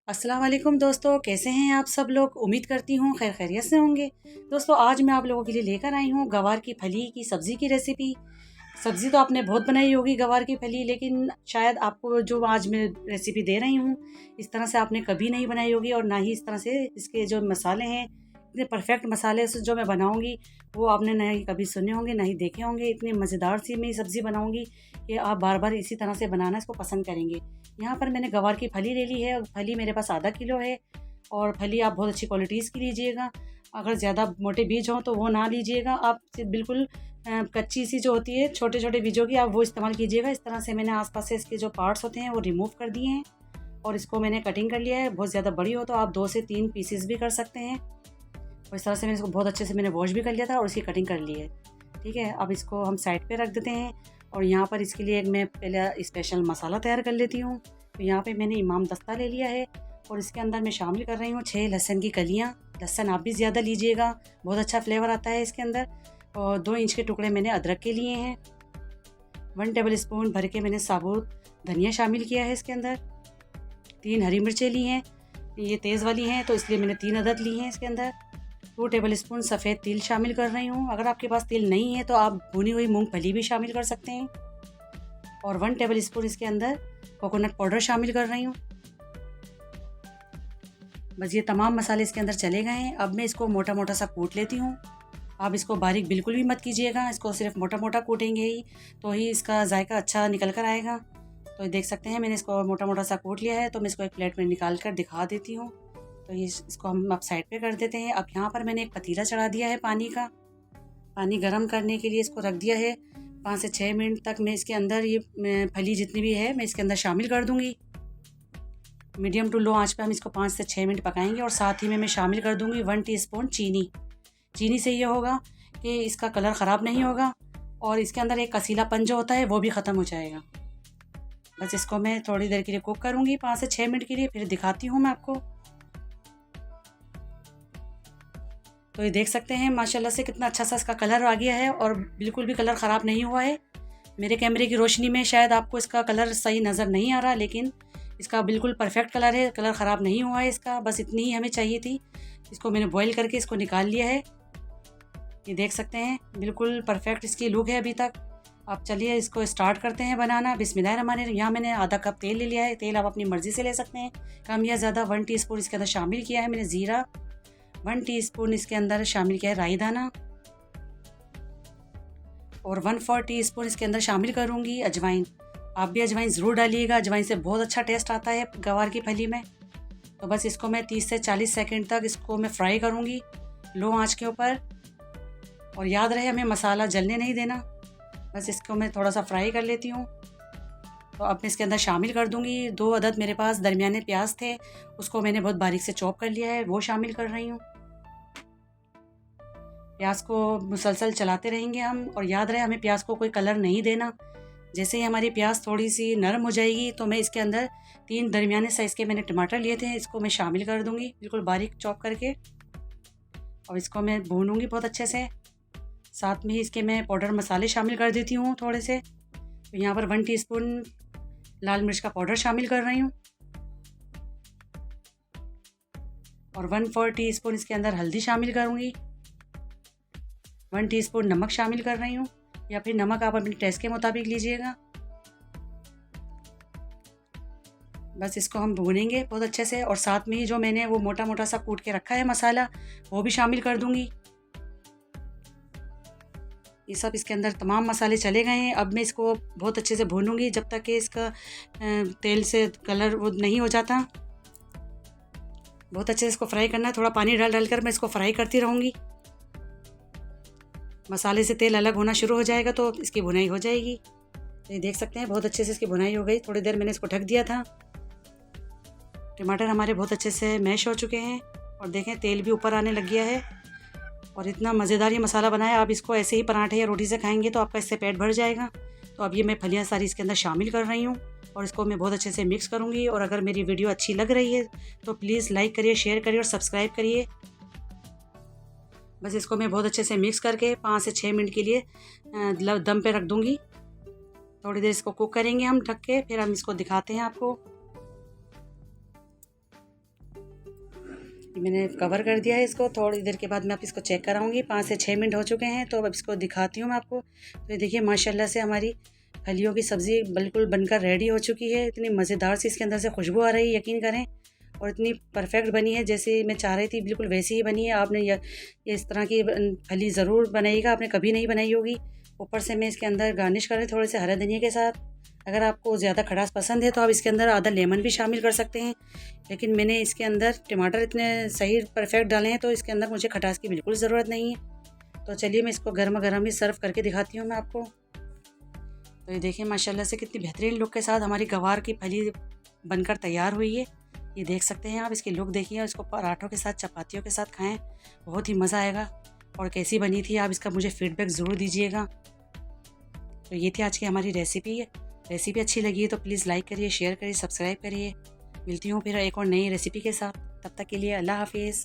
अस्सलाम वालेकुम दोस्तों, कैसे हैं आप सब लोग। उम्मीद करती हूँ खैर खैरियत से होंगे। दोस्तों आज मैं आप लोगों के लिए लेकर आई हूँ गवार की फली की सब्ज़ी की रेसिपी। सब्ज़ी तो आपने बहुत बनाई होगी गवार की फली, लेकिन शायद आपको जो आज मैं रेसिपी दे रही हूँ इस तरह से आपने कभी नहीं बनाई होगी, और ना ही इस तरह से इसके जो मसाले हैं, इतने परफेक्ट मसाले से जो मैं बनाऊँगी वो आपने ना ही कभी सुने होंगे ना ही देखे होंगे। इतनी मज़ेदार सी मैं सब्ज़ी बनाऊँगी कि आप बार बार इसी तरह से बनाना इसको पसंद करेंगे। यहाँ पर मैंने गवार की फली ले ली है, और फली मेरे पास आधा किलो है। और फली आप बहुत अच्छी क्वालिटीज़ की लीजिएगा। अगर ज़्यादा मोटे बीज हों तो वो ना लीजिएगा, आप बिल्कुल कच्ची सी जो होती है छोटे छोटे बीजों की, आप वो इस्तेमाल कीजिएगा। इस तरह से मैंने आसपास से इसके जो पार्ट्स होते हैं वो रिमूव कर दिए हैं, और इसको मैंने कटिंग कर लिया है। बहुत ज़्यादा बड़ी हो तो आप 2 से 3 पीसेस भी कर सकते हैं। और इस तरह से मैंने इसको बहुत अच्छे से मैंने वॉश भी कर लिया था और इसकी कटिंग कर ली है। ठीक है, अब इसको हम साइड पे रख देते हैं। और यहाँ पर इसके लिए मैं पहले स्पेशल मसाला तैयार कर लेती हूँ। तो यहाँ पे मैंने इमाम दस्ता ले लिया है, और इसके अंदर मैं शामिल कर रही हूँ 6 लहसुन की कलियाँ। लहसुन आप भी ज़्यादा लीजिएगा, बहुत अच्छा फ्लेवर आता है इसके अंदर। और 2 इंच के टुकड़े मैंने अदरक के लिए हैं। 1 टेबल स्पून भर के मैंने साबुत धनिया शामिल किया है इसके अंदर। 3 हरी मिर्चें ली हैं, ये तेज़ वाली हैं तो इसलिए मैंने 3 अदद ली हैं इसके अंदर। 2 टेबल स्पून सफ़ेद तिल शामिल कर रही हूँ। अगर आपके पास तिल नहीं है तो आप भुनी हुई मूंगफली भी शामिल कर सकते हैं। और 1 टेबल स्पून इसके अंदर कोकोनट पाउडर शामिल कर रही हूँ। बस ये तमाम मसाले इसके अंदर चले गए हैं। अब मैं इसको मोटा मोटा सा कूट लेती हूँ। आप इसको बारीक बिल्कुल भी मत कीजिएगा, इसको सिर्फ मोटा मोटा कूटेंगे ही तो ही इसका जायका अच्छा निकल कर आएगा। तो देख सकते हैं मैंने इसको मोटा मोटा सा कूट लिया है। तो मैं इसको एक प्लेट में निकाल कर दिखा देती हूँ। तो ये इसको हम अब साइड पे कर देते हैं। अब यहाँ पर मैंने एक पतीला चढ़ा दिया है पानी का। पानी गर्म करने के लिए इसको रख दिया है। 5 से 6 मिनट तक मैं इसके अंदर ये फली जितनी भी है मैं इसके अंदर शामिल कर दूँगी। मीडियम टू लो आंच पे हम इसको 5 से 6 मिनट पकाएंगे। और साथ ही में मैं शामिल कर दूँगी 1 टीस्पून चीनी। चीनी से ये होगा कि इसका कलर ख़राब नहीं होगा, और इसके अंदर एक कसीलापन जो होता है वो भी ख़त्म हो जाएगा। बस इसको मैं थोड़ी देर के लिए कुक करूँगी, 5 से 6 मिनट के लिए, फिर दिखाती हूँ मैं आपको। तो ये देख सकते हैं माशाल्लाह से कितना अच्छा सा इसका कलर आ गया है, और बिल्कुल भी कलर ख़राब नहीं हुआ है। मेरे कैमरे की रोशनी में शायद आपको इसका कलर सही नज़र नहीं आ रहा, लेकिन इसका बिल्कुल परफेक्ट कलर है, कलर ख़राब नहीं हुआ है इसका। बस इतनी ही हमें चाहिए थी। इसको मैंने बॉईल करके इसको निकाल लिया है। ये देख सकते हैं बिल्कुल परफेक्ट इसकी लुक है अभी तक। अब चलिए इसको स्टार्ट करते हैं बनाना। बिस्मिल्लाहिर्रहमानिर्रहीम। यहाँ मैंने आधा कप तेल ले लिया है। तेल आप अपनी मर्ज़ी से ले सकते हैं, कम या ज़्यादा। 1 टीस्पून इसके अंदर शामिल किया है मैंने ज़ीरा। 1 टीस्पून इसके अंदर शामिल किया है राई दाना। और 1/4 टीस्पून इसके अंदर शामिल करूँगी अजवाइन। आप भी अजवाइन ज़रूर डालिएगा, अजवाइन से बहुत अच्छा टेस्ट आता है गवार की फली में। तो बस इसको मैं 30 से 40 सेकंड तक इसको मैं फ्राई करूँगी लो आंच के ऊपर। और याद रहे हमें मसाला जलने नहीं देना। बस इसको मैं थोड़ा सा फ्राई कर लेती हूँ। तो अब मैं इसके अंदर शामिल कर दूँगी 2 अदद मेरे पास दरमियाने प्याज थे, उसको मैंने बहुत बारीक से चॉप कर लिया है, वो शामिल कर रही हूँ। प्याज को मुसलसल चलाते रहेंगे हम, और याद रहे हमें प्याज को कोई कलर नहीं देना। जैसे ही हमारी प्याज थोड़ी सी नरम हो जाएगी तो मैं इसके अंदर 3 दरमियाने साइज़ के मैंने टमाटर लिए थे, इसको मैं शामिल कर दूँगी बिल्कुल बारीक चॉप करके। और इसको मैं भूनूँगी बहुत अच्छे से। साथ में ही इसके मैं पाउडर मसाले शामिल कर देती हूँ थोड़े से। तो यहाँ पर 1 टीस्पून लाल मिर्च का पाउडर शामिल कर रही हूँ, और 1/4 टीस्पून इसके अंदर हल्दी शामिल करूँगी। 1 टीस्पून नमक शामिल कर रही हूँ, या फिर नमक आप अपने टेस्ट के मुताबिक लीजिएगा। बस इसको हम भूनेंगे बहुत अच्छे से। और साथ में ही जो मैंने वो मोटा मोटा सा कूट के रखा है मसाला, वो भी शामिल कर दूँगी। ये सब इसके अंदर तमाम मसाले चले गए हैं। अब मैं इसको बहुत अच्छे से भूनूंगी जब तक कि इसका तेल से कलर वो नहीं हो जाता। बहुत अच्छे से इसको फ्राई करना है। थोड़ा पानी डाल कर मैं इसको फ्राई करती रहूँगी। मसाले से तेल अलग होना शुरू हो जाएगा तो इसकी भुनाई हो जाएगी। ये देख सकते हैं बहुत अच्छे से इसकी भुनाई हो गई। थोड़ी देर मैंने इसको ढक दिया था। टमाटर हमारे बहुत अच्छे से मैश हो चुके हैं, और देखें तेल भी ऊपर आने लग गया है। और इतना मज़ेदार ये मसाला बनाया, आप इसको ऐसे ही पराठे या रोटी से खाएंगे तो आपका इससे पेट भर जाएगा। तो अब ये मैं फलियाँ सारी इसके अंदर शामिल कर रही हूँ, और इसको मैं बहुत अच्छे से मिक्स करूँगी। और अगर मेरी वीडियो अच्छी लग रही है तो प्लीज़ लाइक करिए, शेयर करिए और सब्सक्राइब करिए। बस इसको मैं बहुत अच्छे से मिक्स करके 5 से 6 मिनट के लिए दम पे रख दूँगी। थोड़ी देर इसको कुक करेंगे हम ढक के, फिर हम इसको दिखाते हैं आपको। ये मैंने कवर कर दिया है इसको। थोड़ी देर के बाद मैं आप इसको चेक कराऊंगी। 5 से 6 मिनट हो चुके हैं, तो अब इसको दिखाती हूँ मैं आपको। तो ये देखिए माशाल्लाह से हमारी फलियों की सब्ज़ी बिल्कुल बनकर रेडी हो चुकी है। इतनी मज़ेदार सी इसके अंदर से खुशबू आ रही है, यकीन करें। और इतनी परफेक्ट बनी है जैसे मैं चाह रही थी, बिल्कुल वैसी ही बनी है। आपने ये इस तरह की फली ज़रूर बनाइएगा, आपने कभी नहीं बनाई होगी। ऊपर से मैं इसके अंदर गार्निश कर रही थोड़े से हरे धनिया के साथ। अगर आपको ज़्यादा खटास पसंद है तो आप इसके अंदर आधा लेमन भी शामिल कर सकते हैं, लेकिन मैंने इसके अंदर टमाटर इतने सही परफेक्ट डाले हैं तो इसके अंदर मुझे खटास की बिल्कुल ज़रूरत नहीं है। तो चलिए मैं इसको गर्मा गर्म ही सर्व करके दिखाती हूँ मैं आपको। तो ये देखिए माशाल्लाह से कितनी बेहतरीन लुक के साथ हमारी गवार की फली बनकर तैयार हुई है। ये देख सकते हैं आप, इसकी लुक देखिए। और इसको पराठों के साथ, चपातियों के साथ खाएं, बहुत ही मज़ा आएगा। और कैसी बनी थी आप इसका मुझे फ़ीडबैक ज़रूर दीजिएगा। तो ये थी आज की हमारी रेसिपी। रेसिपी अच्छी लगी है तो प्लीज़ लाइक करिए, शेयर करिए, सब्सक्राइब करिए। मिलती हूँ फिर एक और नई रेसिपी के साथ। तब तक के लिए अल्लाह हाफिज़।